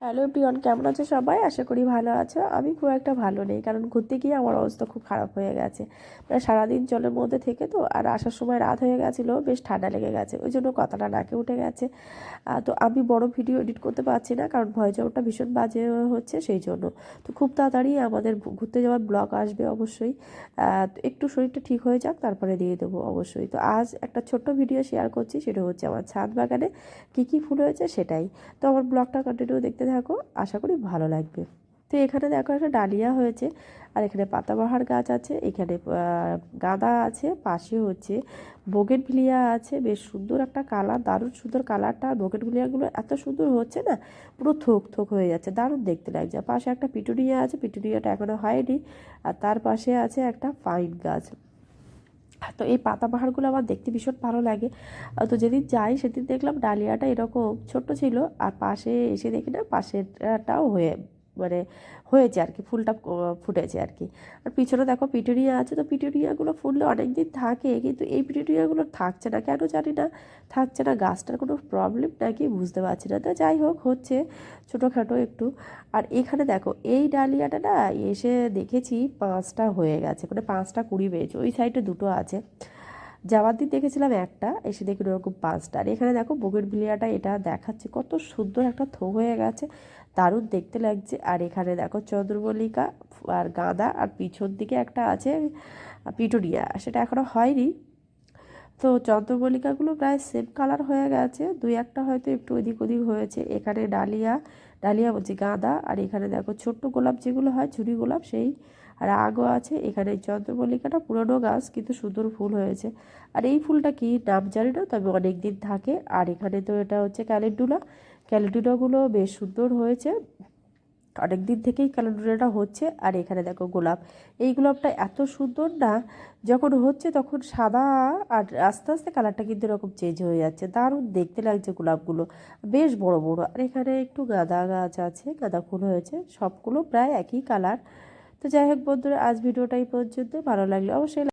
Hello everyone, কেমন আছো সবাই? আশা করি ভালো আছো। আমি খুব একটা ভালো নেই, কারণ ঘুরতে গিয়ে আমার অবস্থা খুব খারাপ হয়ে গেছে। মানে সারাদিন জলের মধ্যে থেকে তো, আর আসার সময় রাত হয়ে গেছিলো, বেশ ঠান্ডা লেগে গেছে, ওই জন্য কথাটা নাকে উঠে গেছে। তো আমি বড় ভিডিও এডিট করতে পারছি না, কারণ ভয়েস ওভারটা ভীষণ বাজে হচ্ছে, সেই জন্য। তো খুব তাড়াতাড়ি আমাদের ঘুরতে যাওয়ার ব্লগ আসবে অবশ্যই। তো একটু শরীরটা ঠিক হয়ে যাক, তারপরে দিয়ে দেবো অবশ্যই। তো আজ একটা ছোট্ট ভিডিও শেয়ার করছি, সেটা হচ্ছে আমার ছাদ বাগানে কী কী ফুল হয়েছে সেটাই। তো আমার ব্লগটা কন্টিনিউ দেখতে থাকো, আশা করি ভালো লাগবে। তো এখানে দেখো একটা ডালিয়া হয়েছে, আর এখানে পাতাবাহার গাছ আছে, এখানে গাঁদা আছে, পাশে হচ্ছে বোগেনভিলিয়া আছে। বেশ সুন্দর একটা কালার, দারুণ সুন্দর কালারটা। আর বোগেনভিলিয়াগুলো এত সুন্দর হচ্ছে না, পুরো থোক থোক হয়ে যাচ্ছে, দারুণ দেখতে লাগছে। পাশে একটা পিটুনিয়া আছে, পিটুনিয়াটা এখনও হয়নি। আর তার পাশে আছে একটা পাইন গাছ। তো এই পাতাবাহারগুলো আমার দেখতে ভীষণ ভালো লাগে। তো যেদিন যাই সেদিন দেখলাম ডালিয়াটা এরকম ছোট্ট ছিল, আর পাশে এসে দেখি না পাশেরটাও মানে হয়েছে আর কি, ফুলটা ফুটেছে আর কি। আর পিছনে দেখো পিটুনিয়া আছে, তো পিটুনিয়াগুলো ফুললে অনেক দিন থাকে, কিন্তু এই পিটুনিয়াগুলো থাকছে না কেন জানি না, থাকছে না। গাছটার কোনো প্রবলেম নাকি বুঝতে পারছি না। তো যাই হোক, হচ্ছে ছোটোখাটো একটু। আর এখানে দেখো এই ডালিয়াটা না, এসে দেখেছি 5টা হয়ে গেছে, মানে 5টা কুড়ি পেয়েছে। ওই সাইডে দুটো আছে, যাওয়ার দিন দেখেছিলাম একটা, এসে দেখি ওরকম 5টা। আর এখানে দেখো বোগেনভিলিয়াটা, এটা দেখাচ্ছে কত সুন্দর একটা থো হয়ে গেছে, দারুণ দেখতে লাগছে। আর এখানে দেখো চন্দ্রমল্লিকা আর গাঁদা, আর পিছন দিকে একটা আছে পিটুনিয়া, সেটা এখনও হয়নি। তো চন্দ্রমল্লিকাগুলো প্রায় সেম কালার হয়ে গেছে, দুই একটা হয়তো একটু এদিক ওদিক হয়েছে। এখানে ডালিয়া, ডালিয়া বলছি গাঁদা। আর এখানে দেখো ছোট্ট গোলাপ যেগুলো হয়, ঝুরি গোলাপ, সেই আর আগও আছে। এখানে চন্দ্রমল্লিকাটা পুরনো গাছ, কিন্তু সুন্দর ফুল হয়েছে। আর এই ফুলটা কি নাম জানি না, তবে অনেক দিন থাকে। আর এখানে তো এটা হচ্ছে ক্যালেন্ডুলা, ক্যালেন্ডুলাগুলো বেশ সুন্দর হয়েছে, অনেক দিন থেকেই ক্যালেন্ডুলাটা হচ্ছে। আর এখানে দেখো গোলাপ, এই গোলাপটা এত সুন্দর না, যখন হচ্ছে তখন সাদা, আর আস্তে আস্তে কালারটা কিন্তু এরকম চেঞ্জ হয়ে যাচ্ছে, দারুণ দেখতে লাগছে গোলাপগুলো, বেশ বড় বড়। আর এখানে একটু গাঁদা গাছ আছে, গাঁদা ফুল হয়েছে, সবগুলো প্রায় একই কালার। তো যাই হোক বন্ধুরা, আজ ভিডিওটা এই পর্যন্ত। ভালো লাগলে অবশ্যই